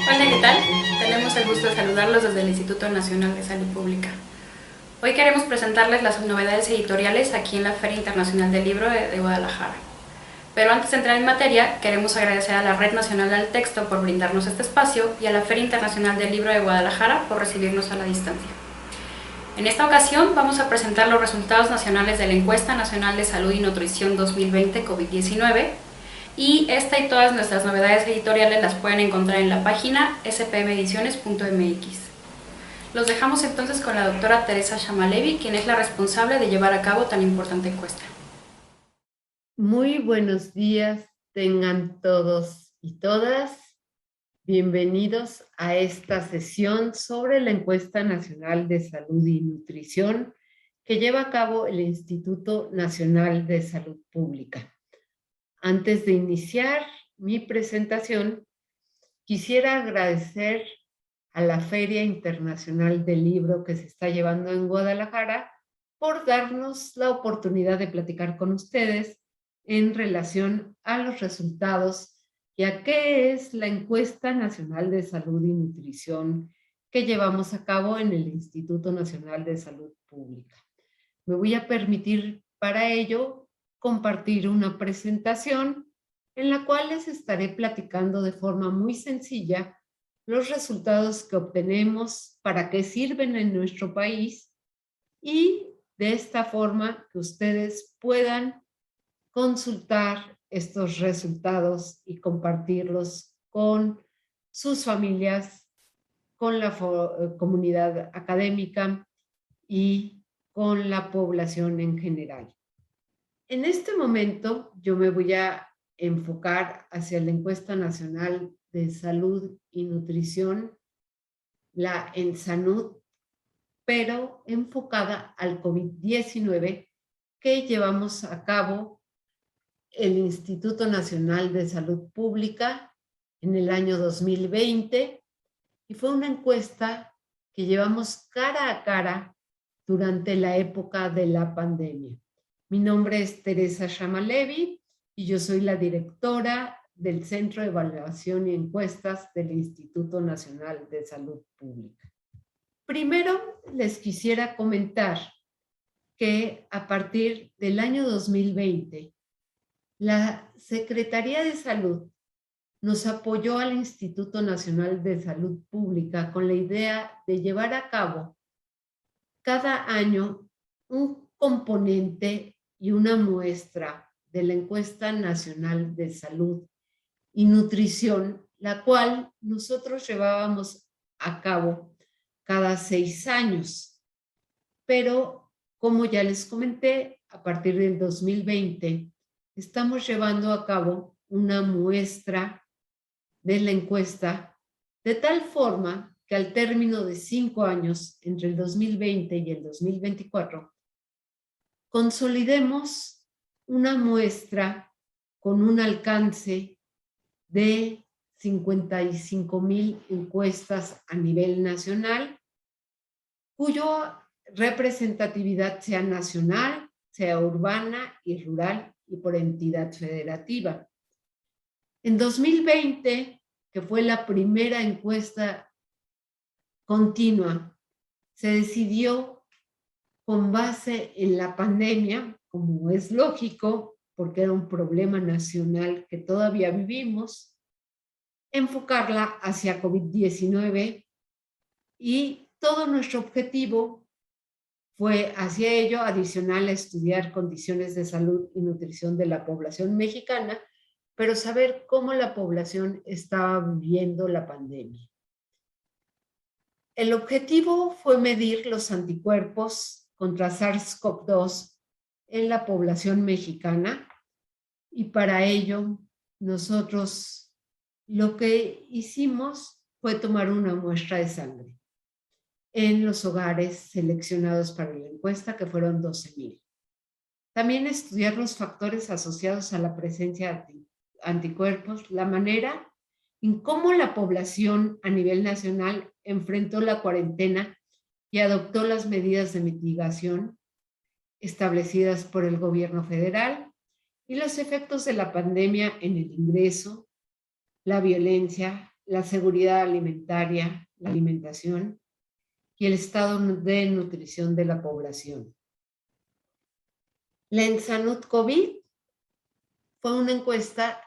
Hola, ¿qué tal? Tenemos el gusto de saludarlos desde el Instituto Nacional de Salud Pública. Hoy queremos presentarles las novedades editoriales aquí en la Feria Internacional del Libro de Guadalajara. Pero antes de entrar en materia, queremos agradecer a la Red Nacional del Texto por brindarnos este espacio y a la Feria Internacional del Libro de Guadalajara por recibirnos a la distancia. En esta ocasión vamos a presentar los resultados nacionales de la Encuesta Nacional de Salud y Nutrición 2020 COVID-19, y esta y todas nuestras novedades editoriales las pueden encontrar en la página spmediciones.mx. Los dejamos entonces con la doctora Teresa Shamalevi, quien es la responsable de llevar a cabo tan importante encuesta. Muy buenos días tengan todos y todas. Bienvenidos a esta sesión sobre la Encuesta Nacional de Salud y Nutrición que lleva a cabo el Instituto Nacional de Salud Pública. Antes de iniciar mi presentación, quisiera agradecer a la Feria Internacional del Libro que se está llevando en Guadalajara por darnos la oportunidad de platicar con ustedes en relación a los resultados y a qué es la Encuesta Nacional de Salud y Nutrición que llevamos a cabo en el Instituto Nacional de Salud Pública. Me voy a permitir para ello compartir una presentación en la cual les estaré platicando de forma muy sencilla los resultados que obtenemos, para qué sirven en nuestro país y de esta forma que ustedes puedan consultar estos resultados y compartirlos con sus familias, con la comunidad académica y con la población en general. En este momento yo me voy a enfocar hacia la Encuesta Nacional de Salud y Nutrición, la ENSANUD, pero enfocada al COVID-19 que llevamos a cabo el Instituto Nacional de Salud Pública en el año 2020, y fue una encuesta que llevamos cara a cara durante la época de la pandemia. Mi nombre es Teresa Shamalevi y yo soy la directora del Centro de Evaluación y Encuestas del Instituto Nacional de Salud Pública. Primero, les quisiera comentar que a partir del año 2020, la Secretaría de Salud nos apoyó al Instituto Nacional de Salud Pública con la idea de llevar a cabo cada año un componente y una muestra de la Encuesta Nacional de Salud y Nutrición, la cual nosotros llevábamos a cabo cada 6 años. Pero, como ya les comenté, a partir del 2020 estamos llevando a cabo una muestra de la encuesta de tal forma que al término de 5 años, entre el 2020 y el 2024, consolidemos una muestra con un alcance de 55,000 encuestas a nivel nacional, cuya representatividad sea nacional, sea urbana y rural y por entidad federativa. En 2020, que fue la primera encuesta continua, se decidió, con base en la pandemia, como es lógico, porque era un problema nacional que todavía vivimos, enfocarla hacia COVID-19, y todo nuestro objetivo fue hacia ello, adicional a estudiar condiciones de salud y nutrición de la población mexicana, pero saber cómo la población estaba viviendo la pandemia. El objetivo fue medir los anticuerpos contra SARS-CoV-2 en la población mexicana, y para ello nosotros lo que hicimos fue tomar una muestra de sangre en los hogares seleccionados para la encuesta, que fueron 12,000. También estudiar los factores asociados a la presencia de anticuerpos, la manera en cómo la población a nivel nacional enfrentó la cuarentena y adoptó las medidas de mitigación establecidas por el gobierno federal y los efectos de la pandemia en el ingreso, la violencia, la seguridad alimentaria, la alimentación y el estado de nutrición de la población. La Ensanud COVID fue una encuesta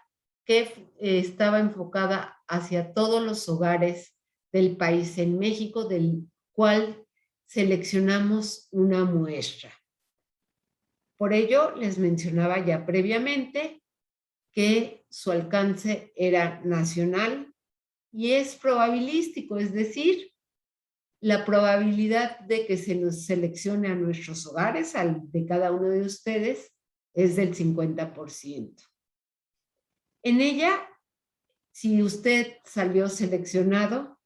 que estaba enfocada hacia todos los hogares del país en México, del cual seleccionamos una muestra. Por ello, les mencionaba ya previamente que su alcance era nacional y es probabilístico, es decir, la probabilidad de que se nos seleccione a nuestros hogares, al de cada uno de ustedes, es del 50%. En ella, si usted salió seleccionado,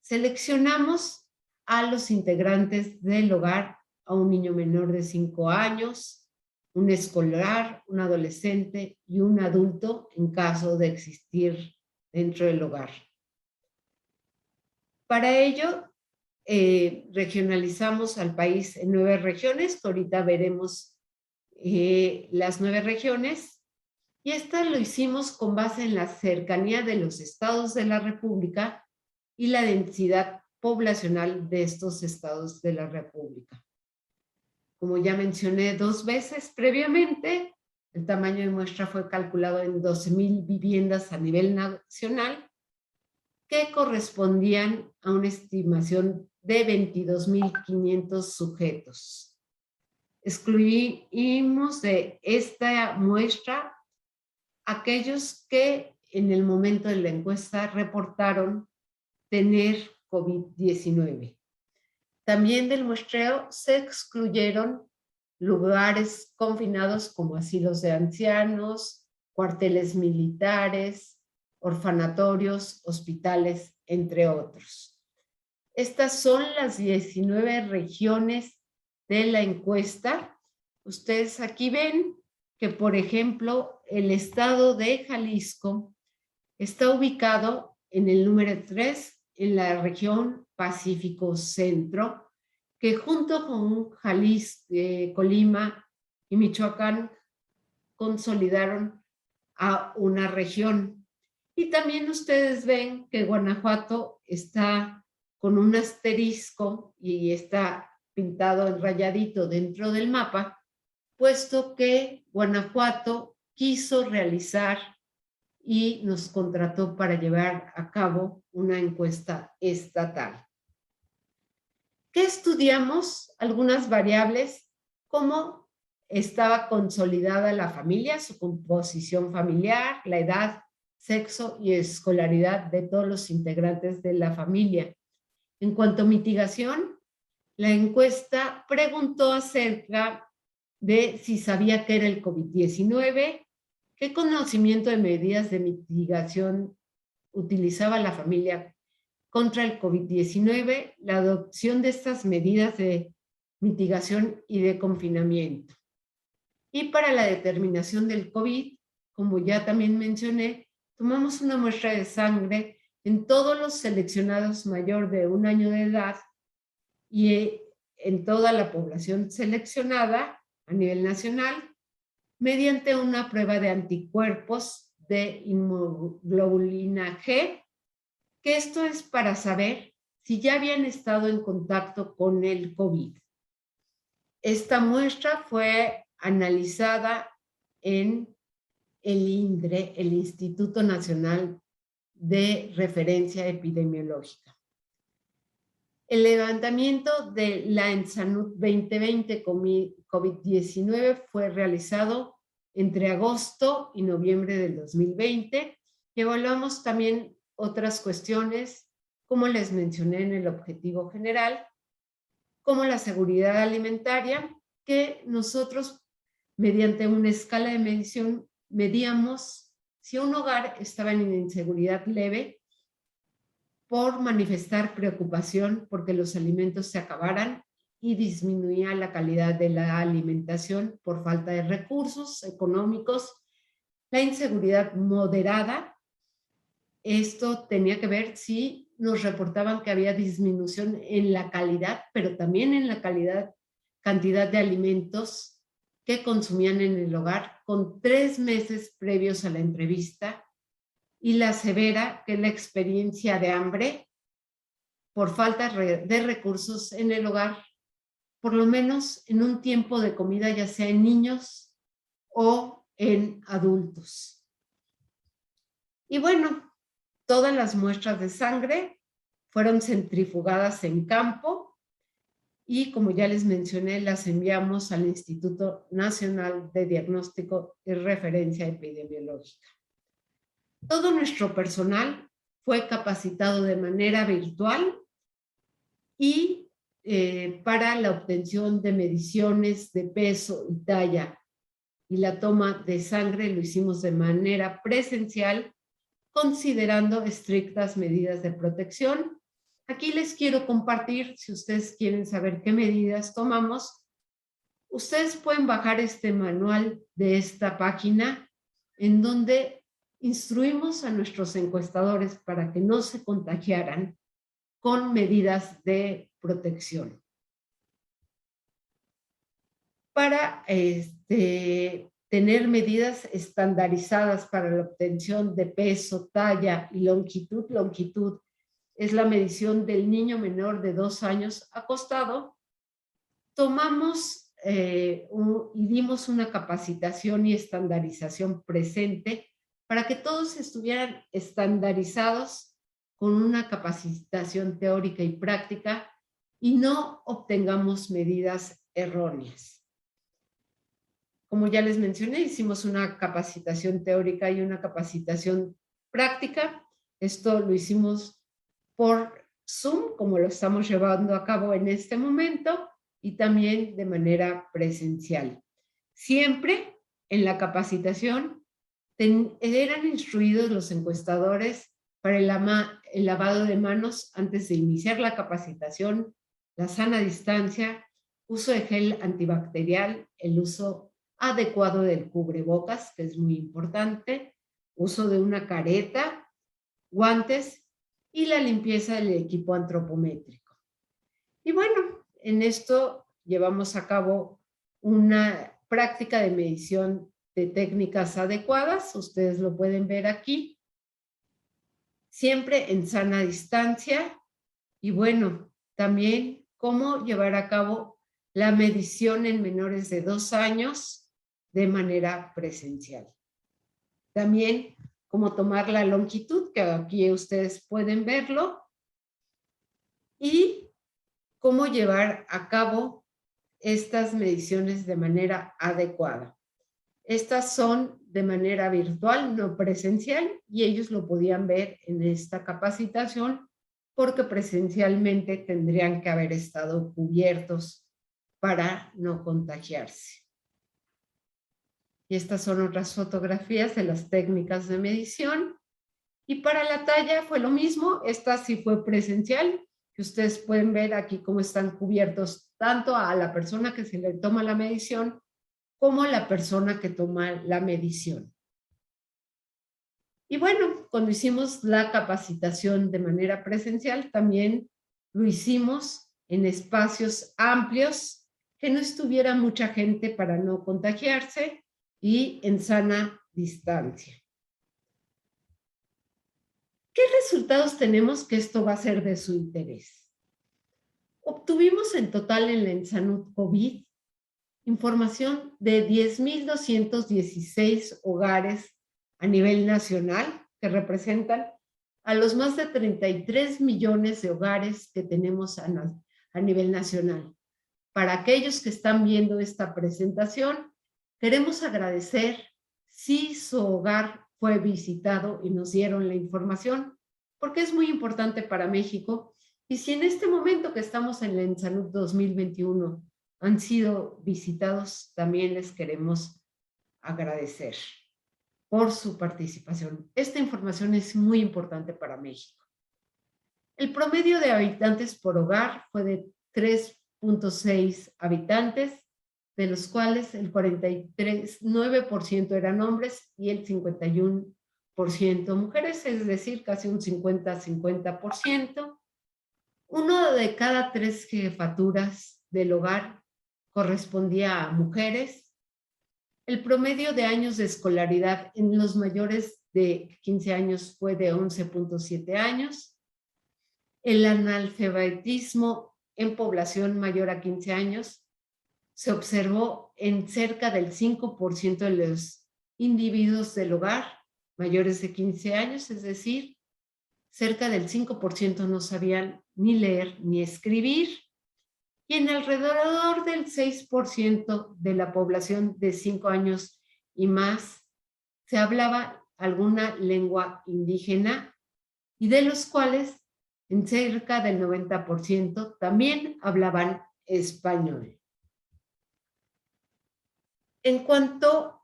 seleccionamos a los integrantes del hogar, a un niño menor de 5 años, un escolar, un adolescente y un adulto en caso de existir dentro del hogar. Para ello, regionalizamos al país en 9 regiones, que ahorita veremos las 9 regiones, y esto lo hicimos con base en la cercanía de los estados de la República y la densidad poblacional de estos estados de la República. Como ya mencioné 2 veces previamente, el tamaño de muestra fue calculado en 12,000 viviendas a nivel nacional, que correspondían a una estimación de 22,500 sujetos. Excluimos de esta muestra aquellos que en el momento de la encuesta reportaron tener COVID-19. También del muestreo se excluyeron lugares confinados como asilos de ancianos, cuarteles militares, orfanatorios, hospitales, entre otros. Estas son las 19 regiones de la encuesta. Ustedes aquí ven que, por ejemplo, el estado de Jalisco está ubicado en el número 3 en la región Pacífico Centro, que junto con Jalisco, Colima y Michoacán consolidaron a una región. Y también ustedes ven que Guanajuato está con un asterisco y está pintado en rayadito dentro del mapa, puesto que Guanajuato quiso realizar y nos contrató para llevar a cabo una encuesta estatal. ¿Qué estudiamos? Algunas variables, cómo estaba consolidada la familia, su composición familiar, la edad, sexo y escolaridad de todos los integrantes de la familia. En cuanto a mitigación, la encuesta preguntó acerca de si sabía qué era el COVID-19, qué conocimiento de medidas de mitigación utilizaba la familia contra el COVID-19, la adopción de estas medidas de mitigación y de confinamiento. Y para la determinación del COVID, como ya también mencioné, tomamos una muestra de sangre en todos los seleccionados mayor de 1 año de edad y en toda la población seleccionada a nivel nacional mediante una prueba de anticuerpos de inmunoglobulina G, que esto es para saber si ya habían estado en contacto con el COVID. Esta muestra fue analizada en el INDRE, el Instituto Nacional de Referencia Epidemiológica. El levantamiento de la Ensanud 2020 COVID-19 fue realizado entre agosto y noviembre del 2020 y evaluamos también otras cuestiones, como les mencioné en el objetivo general, como la seguridad alimentaria, que nosotros mediante una escala de medición medíamos si un hogar estaba en inseguridad leve por manifestar preocupación porque los alimentos se acabaran y disminuía la calidad de la alimentación por falta de recursos económicos. La inseguridad moderada, esto tenía que ver si nos reportaban que había disminución en la calidad, pero también en la cantidad de alimentos que consumían en el hogar con 3 meses previos a la entrevista, y la severa, que es la experiencia de hambre por falta de recursos en el hogar, por lo menos en un tiempo de comida, ya sea en niños o en adultos. Y bueno, todas las muestras de sangre fueron centrifugadas en campo y, como ya les mencioné, las enviamos al Instituto Nacional de Diagnóstico y Referencia Epidemiológica. Todo nuestro personal fue capacitado de manera virtual y para la obtención de mediciones de peso y talla y la toma de sangre lo hicimos de manera presencial, considerando estrictas medidas de protección. Aquí les quiero compartir, si ustedes quieren saber qué medidas tomamos, ustedes pueden bajar este manual de esta página en donde instruimos a nuestros encuestadores para que no se contagiaran con medidas de protección. Para tener medidas estandarizadas para la obtención de peso, talla y longitud. Longitud es la medición del niño menor de 2 años acostado. Tomamos y dimos una capacitación y estandarización presente para que todos estuvieran estandarizados con una capacitación teórica y práctica y no obtengamos medidas erróneas. Como ya les mencioné, hicimos una capacitación teórica y una capacitación práctica. Esto lo hicimos por Zoom, como lo estamos llevando a cabo en este momento, y también de manera presencial. Siempre en la capacitación eran instruidos los encuestadores para el lavado de manos antes de iniciar la capacitación, la sana distancia, uso de gel antibacterial, el uso adecuado del cubrebocas, que es muy importante, uso de una careta, guantes y la limpieza del equipo antropométrico. Y bueno, en esto llevamos a cabo una práctica de medición de técnicas adecuadas, ustedes lo pueden ver aquí, siempre en sana distancia. Y bueno, también cómo llevar a cabo la medición en menores de 2 años de manera presencial. También cómo tomar la longitud, que aquí ustedes pueden verlo, y cómo llevar a cabo estas mediciones de manera adecuada. Estas son de manera virtual, no presencial, y ellos lo podían ver en esta capacitación porque presencialmente tendrían que haber estado cubiertos para no contagiarse. Y estas son otras fotografías de las técnicas de medición. Y para la talla fue lo mismo, esta sí fue presencial, que ustedes pueden ver aquí cómo están cubiertos tanto a la persona que se le toma la medición como la persona que toma la medición. Y bueno, cuando hicimos la capacitación de manera presencial, también lo hicimos en espacios amplios, que no estuviera mucha gente para no contagiarse y en sana distancia. ¿Qué resultados tenemos que esto va a ser de su interés? Obtuvimos en total en la ENSANUD COVID información de 10,216 hogares a nivel nacional, que representan a los más de 33 millones de hogares que tenemos a nivel nacional. Para aquellos que están viendo esta presentación, queremos agradecer si su hogar fue visitado y nos dieron la información, porque es muy importante para México. Y si en este momento que estamos en la ENSANUD 2021 han sido visitados, también les queremos agradecer. por su participación. Esta información es muy importante para México. El promedio de habitantes por hogar fue de 3.6 habitantes, de los cuales el 49% eran hombres y el 51% mujeres, es decir, casi un 50-50%. Uno de cada 3 jefaturas del hogar correspondía a mujeres. El promedio de años de escolaridad en los mayores de 15 años fue de 11.7 años. El analfabetismo en población mayor a 15 años se observó en cerca del 5% de los individuos del hogar mayores de 15 años, es decir, cerca del 5% no sabían ni leer ni escribir, y en alrededor del 6% de la población de 5 años y más se hablaba alguna lengua indígena, y de los cuales en cerca del 90% también hablaban español. En cuanto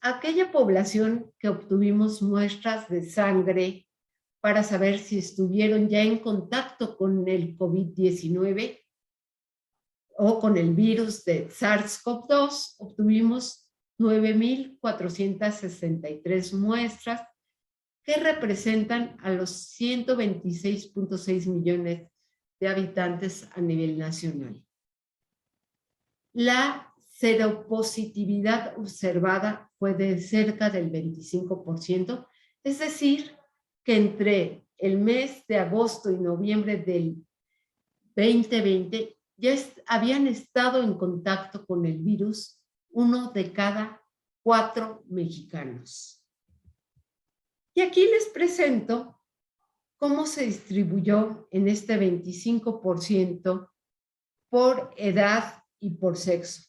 a aquella población que obtuvimos muestras de sangre para saber si estuvieron ya en contacto con el COVID-19 o con el virus de SARS-CoV-2, obtuvimos 9,463 muestras que representan a los 126.6 millones de habitantes a nivel nacional. La seropositividad observada fue de cerca del 25%, es decir, que entre el mes de agosto y noviembre del 2020 ya habían estado en contacto con el virus 1 de cada 4 mexicanos. Y aquí les presento cómo se distribuyó en este 25% por edad y por sexo.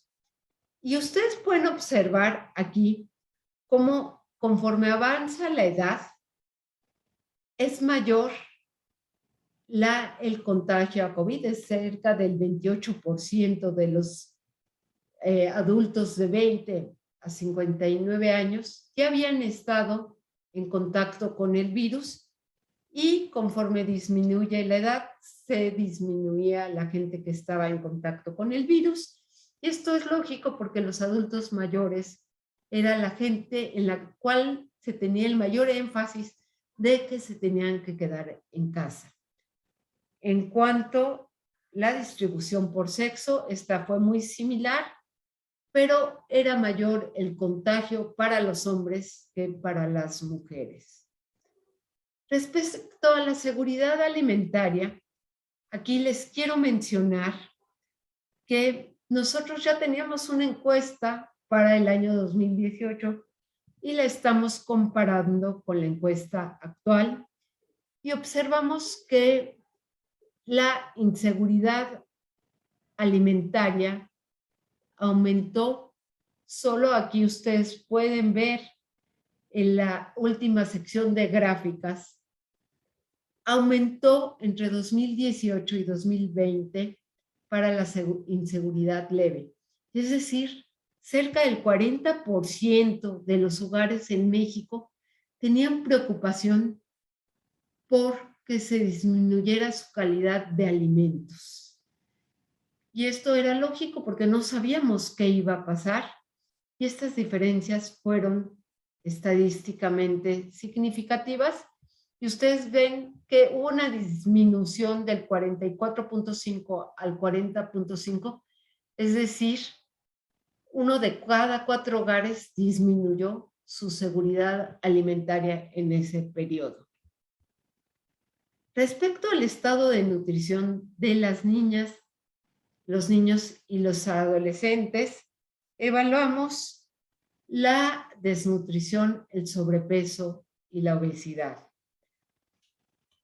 Y ustedes pueden observar aquí cómo conforme avanza la edad, es mayor el contagio a COVID, es cerca del 28% de los adultos de 20 a 59 años ya habían estado en contacto con el virus, y conforme disminuye la edad, se disminuía la gente que estaba en contacto con el virus. Y esto es lógico porque los adultos mayores era la gente en la cual se tenía el mayor énfasis de que se tenían que quedar en casa. En cuanto a la distribución por sexo, esta fue muy similar, pero era mayor el contagio para los hombres que para las mujeres. Respecto a la seguridad alimentaria, aquí les quiero mencionar que nosotros ya teníamos una encuesta para el año 2018 y la estamos comparando con la encuesta actual, y observamos que la inseguridad alimentaria aumentó. Solo aquí ustedes pueden ver en la última sección de gráficas, aumentó entre 2018 y 2020 para la inseguridad leve. Es decir, cerca del 40% de los hogares en México tenían preocupación por que se disminuyera su calidad de alimentos. Y esto era lógico porque no sabíamos qué iba a pasar, y estas diferencias fueron estadísticamente significativas, y ustedes ven que hubo una disminución del 44.5 al 40.5, es decir, 1 de cada 4 hogares disminuyó su seguridad alimentaria en ese periodo. Respecto al estado de nutrición de las niñas, los niños y los adolescentes, evaluamos la desnutrición, el sobrepeso y la obesidad.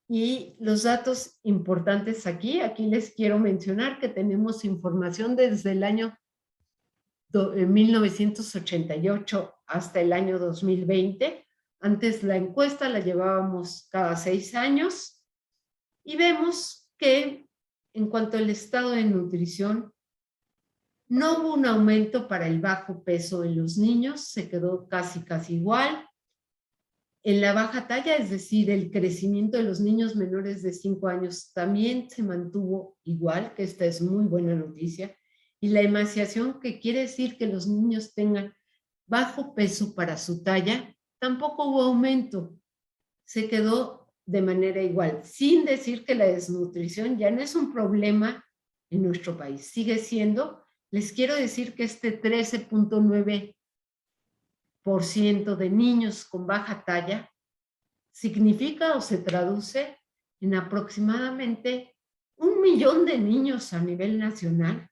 Y los datos importantes aquí les quiero mencionar que tenemos información desde el año 1988 hasta el año 2020. Antes la encuesta la llevábamos cada 6 años. Y vemos que en cuanto al estado de nutrición, No hubo un aumento para el bajo peso en los niños, se quedó casi igual. En la baja talla, es decir, el crecimiento de los niños menores de 5 años también se mantuvo igual, que esta es muy buena noticia. Y la emaciación, que quiere decir que los niños tengan bajo peso para su talla, tampoco hubo aumento, se quedó de manera igual, sin decir que la desnutrición ya no es un problema en nuestro país, sigue siendo. Les quiero decir que este 13.9% de niños con baja talla significa o se traduce en aproximadamente 1 millón de niños a nivel nacional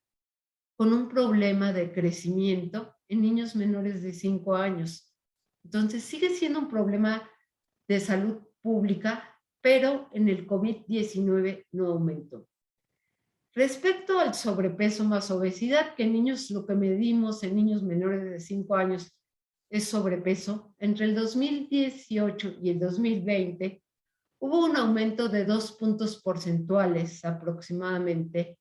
con un problema de crecimiento en niños menores de 5 años. Entonces sigue siendo un problema de salud pública, pero en el COVID-19 no aumentó. Respecto al sobrepeso más obesidad, que en niños, lo que medimos en niños menores de 5 años es sobrepeso, entre el 2018 y el 2020 hubo un aumento de 2 puntos porcentuales aproximadamente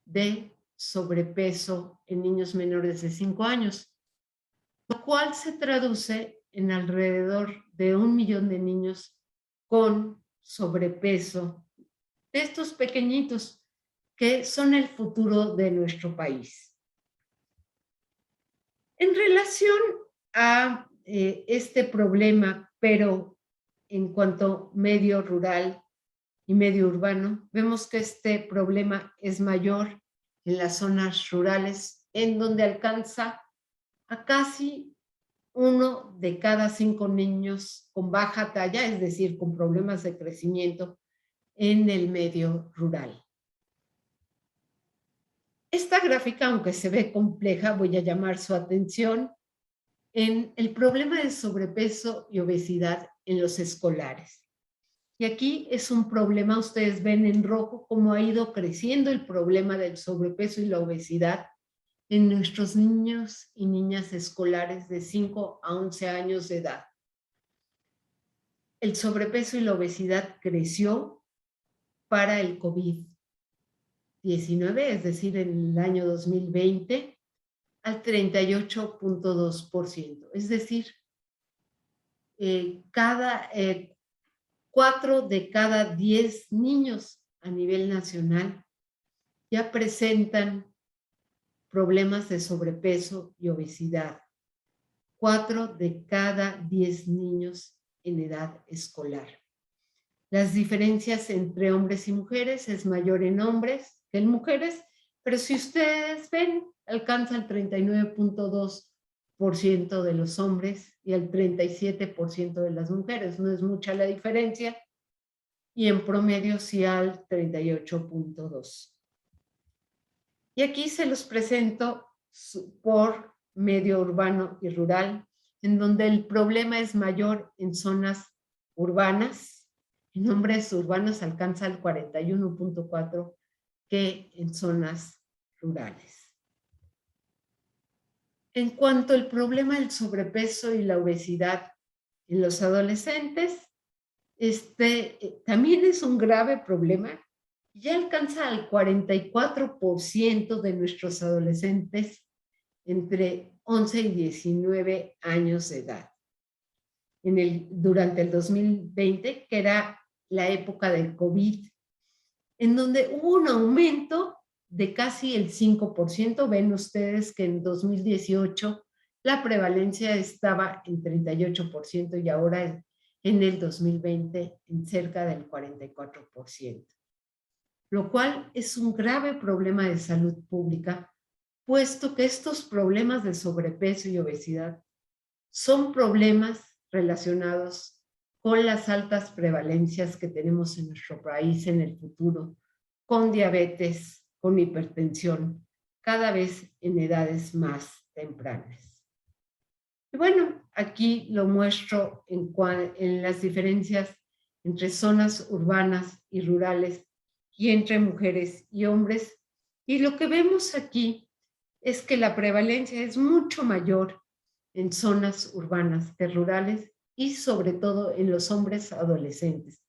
de sobrepeso en niños menores de 5 años, lo cual se traduce en alrededor de 1 millón de niños con sobrepeso, de estos pequeñitos que son el futuro de nuestro país. En relación a este problema, pero en cuanto medio rural y medio urbano, vemos que este problema es mayor en las zonas rurales, en donde alcanza a casi 1 de cada 5 niños con baja talla, es decir, con problemas de crecimiento en el medio rural. Esta gráfica, aunque se ve compleja, voy a llamar su atención en el problema de sobrepeso y obesidad en los escolares. Y aquí es un problema, ustedes ven en rojo cómo ha ido creciendo el problema del sobrepeso y la obesidad en nuestros niños y niñas escolares de 5 a 11 años de edad. El sobrepeso y la obesidad creció para el COVID-19, es decir, en el año 2020, al 38.2%. Es decir, 4 de cada 10 niños a nivel nacional ya presentan problemas de sobrepeso y obesidad. 4 de cada 10 niños en edad escolar. Las diferencias entre hombres y mujeres es mayor en hombres que en mujeres, pero si ustedes ven, alcanza el 39.2% de los hombres y el 37% de las mujeres. No es mucha la diferencia, y en promedio sí al 38.2%. Y aquí se los presento por medio urbano y rural, en donde el problema es mayor en zonas urbanas. En hombres urbanos alcanza el 41.4% que en zonas rurales. En cuanto al problema del sobrepeso y la obesidad en los adolescentes, también es un grave problema. Ya alcanza al 44% de nuestros adolescentes entre 11 y 19 años de edad. Durante el 2020, que era la época del COVID, en donde hubo un aumento de casi el 5%. Ven ustedes que en 2018 la prevalencia estaba en 38% y ahora en el 2020 en cerca del 44%. Lo cual es un grave problema de salud pública, puesto que estos problemas de sobrepeso y obesidad son problemas relacionados con las altas prevalencias que tenemos en nuestro país en el futuro, con diabetes, con hipertensión, cada vez en edades más tempranas. Y bueno, aquí lo muestro en las diferencias entre zonas urbanas y rurales y entre mujeres y hombres. Y lo que vemos aquí es que la prevalencia es mucho mayor en zonas urbanas que rurales y sobre todo en los hombres adolescentes.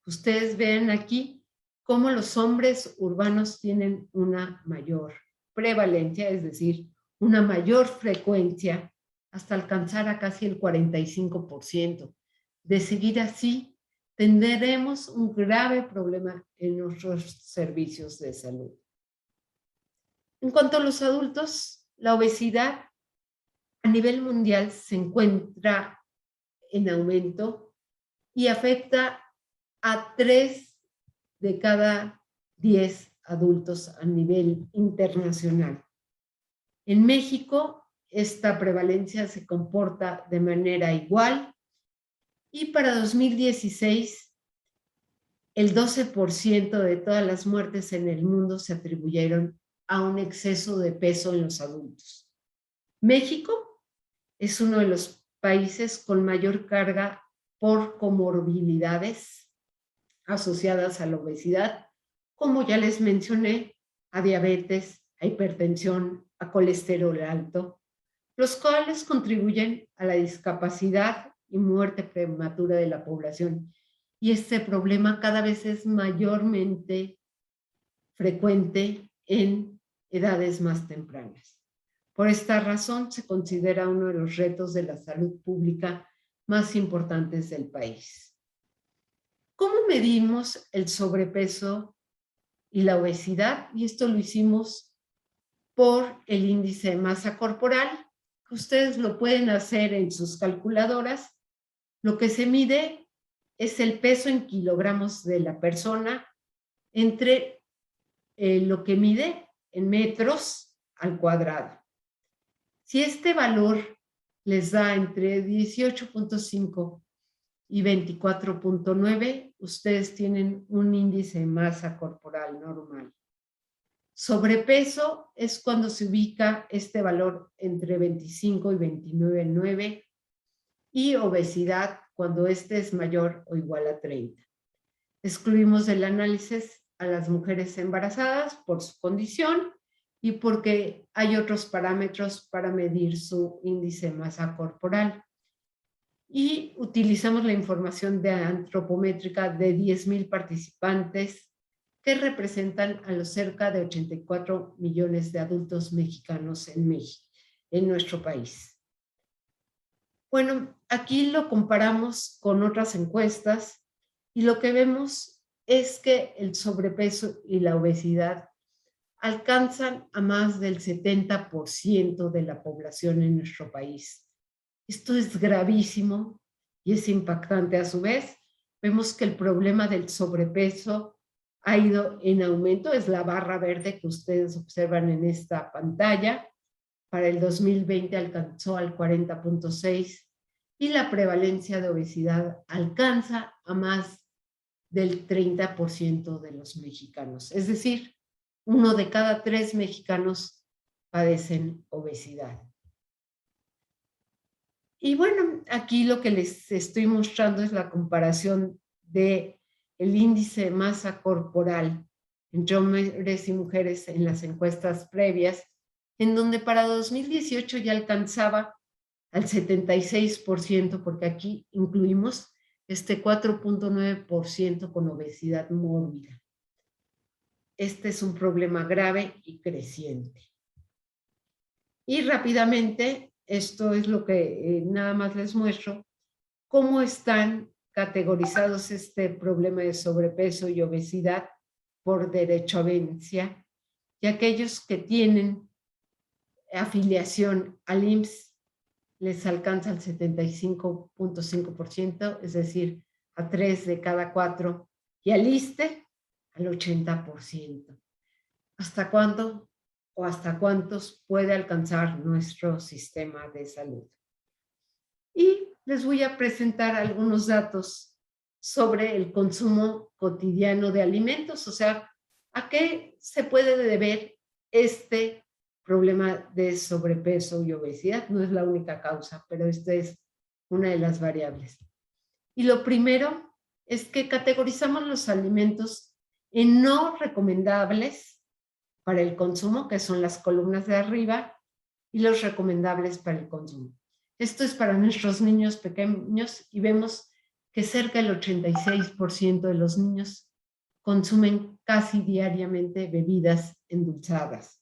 Ustedes ven aquí cómo los hombres urbanos tienen una mayor prevalencia, es decir, una mayor frecuencia, hasta alcanzar a casi el 45%. De seguir así, tendremos un grave problema en nuestros servicios de salud. En cuanto a los adultos, la obesidad a nivel mundial se encuentra en aumento y afecta a 3 de cada 10 adultos a nivel internacional. En México, esta prevalencia se comporta de manera igual y para 2016, el 12% de todas las muertes en el mundo se atribuyeron a un exceso de peso en los adultos. México es uno de los países con mayor carga por comorbilidades asociadas a la obesidad, como ya les mencioné, a diabetes, a hipertensión, a colesterol alto, los cuales contribuyen a la discapacidad y muerte prematura de la población. Y este problema cada vez es mayormente frecuente en edades más tempranas. Por esta razón, se considera uno de los retos de la salud pública más importantes del país. ¿Cómo medimos el sobrepeso y la obesidad? Y esto lo hicimos por el índice de masa corporal. Ustedes lo pueden hacer en sus calculadoras. Lo que se mide es el peso en kilogramos de la persona entre lo que mide en metros al cuadrado. Si este valor les da entre 18.5 y 24.9, ustedes tienen un índice de masa corporal normal. Sobrepeso es cuando se ubica este valor entre 25 y 29.9 y obesidad cuando este es mayor o igual a 30. Excluimos del análisis a las mujeres embarazadas por su condición y porque hay otros parámetros para medir su índice de masa corporal. Y utilizamos la información de antropométrica de 10,000 participantes que representan a los cerca de 84 millones de adultos mexicanos en nuestro país. Bueno, aquí lo comparamos con otras encuestas y lo que vemos es que el sobrepeso y la obesidad alcanzan a más del 70% de la población en nuestro país. Esto es gravísimo y es impactante a su vez. Vemos que el problema del sobrepeso ha ido en aumento, es la barra verde que ustedes observan en esta pantalla. Para el 2020 alcanzó al 40.6 y la prevalencia de obesidad alcanza a más del 30% de los mexicanos. Es decir, 1 de cada 3 mexicanos padecen obesidad. Y bueno, aquí lo que les estoy mostrando es la comparación de el índice de masa corporal entre hombres y mujeres en las encuestas previas, en donde para 2018 ya alcanzaba al 76%, porque aquí incluimos este 4.9% con obesidad mórbida. Este es un problema grave y creciente. Y rápidamente, esto es lo que nada más les muestro, cómo están categorizados este problema de sobrepeso y obesidad por derechohabencia, y aquellos que tienen afiliación al IMSS les alcanza el 75.5%, es decir, a 3 de cada 4, y al ISSSTE al 80%. ¿Hasta cuándo o hasta cuántos puede alcanzar nuestro sistema de salud? Y les voy a presentar algunos datos sobre el consumo cotidiano de alimentos, o sea, a qué se puede deber este problema de sobrepeso y obesidad. No es la única causa, pero esta es una de las variables. Y lo primero es que categorizamos los alimentos en no recomendables para el consumo, que son las columnas de arriba, y los recomendables para el consumo. Esto es para nuestros niños pequeños y vemos que cerca del 86% de los niños consumen casi diariamente bebidas endulzadas.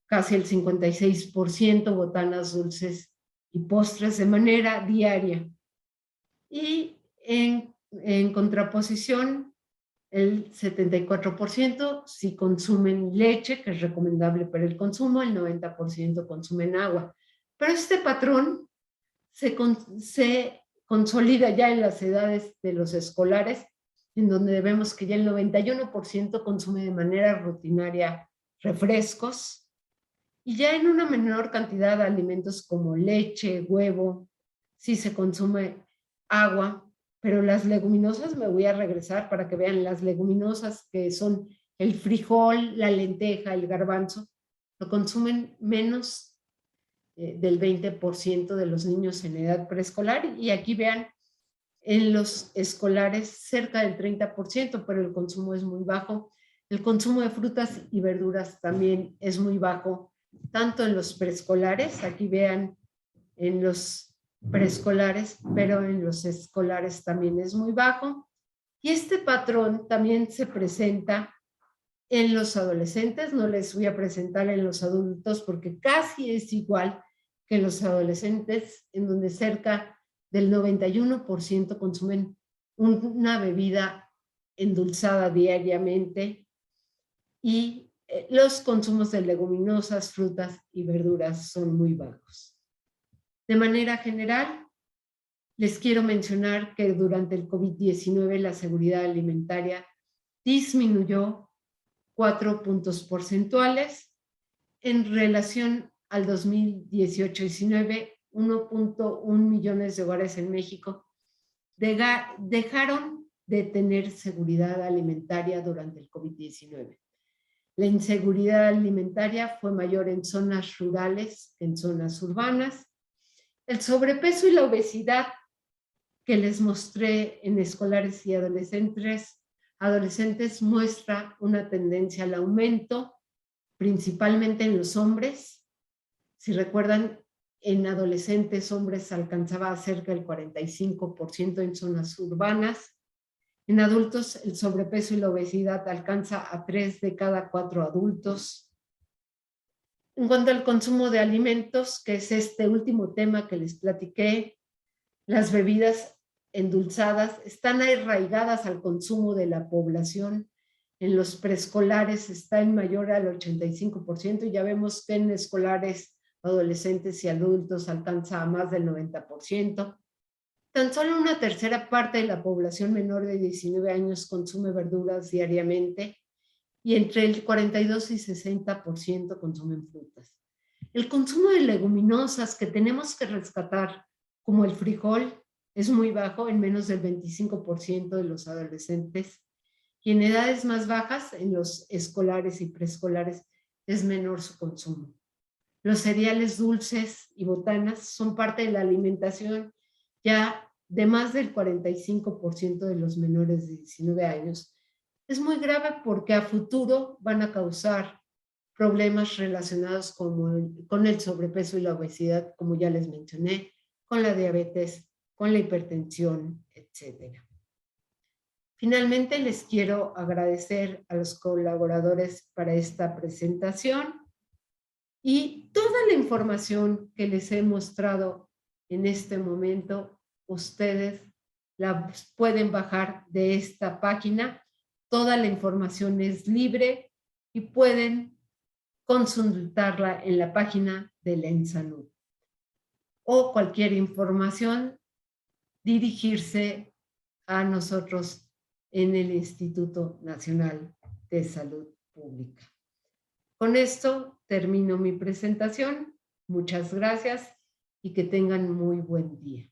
casi el 56% botanas dulces y postres de manera diaria. Y en contraposición, el 74% sí consumen leche, que es recomendable para el consumo, el 90% consumen agua. Pero este patrón se consolida ya en las edades de los escolares, en donde vemos que ya el 91% consume de manera rutinaria refrescos, y ya en una menor cantidad de alimentos como leche, huevo, sí se consume agua, pero las leguminosas, me voy a regresar para que vean las leguminosas, que son el frijol, la lenteja, el garbanzo, lo consumen menos del 20% de los niños en edad preescolar, y aquí vean en los escolares cerca del 30%, pero el consumo es muy bajo. El consumo de frutas y verduras también es muy bajo, tanto en los preescolares, aquí vean en los preescolares, pero en los escolares también es muy bajo. Y este patrón también se presenta en los adolescentes, no les voy a presentar en los adultos porque casi es igual que en los adolescentes, en donde cerca del 91% consumen una bebida endulzada diariamente, y los consumos de leguminosas, frutas y verduras son muy bajos. De manera general, les quiero mencionar que durante el COVID-19 la seguridad alimentaria disminuyó 4 puntos porcentuales en relación al 2018-19. 1.1 millones de hogares en México dejaron de tener seguridad alimentaria durante el COVID-19. La inseguridad alimentaria fue mayor en zonas rurales que en zonas urbanas. El sobrepeso y la obesidad que les mostré en escolares y adolescentes muestra una tendencia al aumento, principalmente en los hombres. Si recuerdan, en adolescentes hombres alcanzaba cerca del 45% en zonas urbanas. En adultos, el sobrepeso y la obesidad alcanza a 3 de cada 4 adultos. En cuanto al consumo de alimentos, que es este último tema que les platiqué, las bebidas endulzadas están arraigadas al consumo de la población. En los preescolares está en mayor al 85%, y ya vemos que en escolares, adolescentes y adultos alcanza a más del 90%. Tan solo una tercera parte de la población menor de 19 años consume verduras diariamente, y entre el 42 y 60% consumen frutas. El consumo de leguminosas que tenemos que rescatar, como el frijol, es muy bajo, en menos del 25% de los adolescentes, y en edades más bajas, en los escolares y preescolares, es menor su consumo. Los cereales dulces y botanas son parte de la alimentación ya de más del 45% de los menores de 19 años. Es muy grave porque a futuro van a causar problemas relacionados con el sobrepeso y la obesidad, como ya les mencioné, con la diabetes, con la hipertensión, etc. Finalmente, les quiero agradecer a los colaboradores para esta presentación, y toda la información que les he mostrado en este momento, ustedes la pueden bajar de esta página. Toda la información es libre y pueden consultarla en la página de la ENSANUD. O cualquier información, dirigirse a nosotros en el Instituto Nacional de Salud Pública. Con esto termino mi presentación. Muchas gracias y que tengan muy buen día.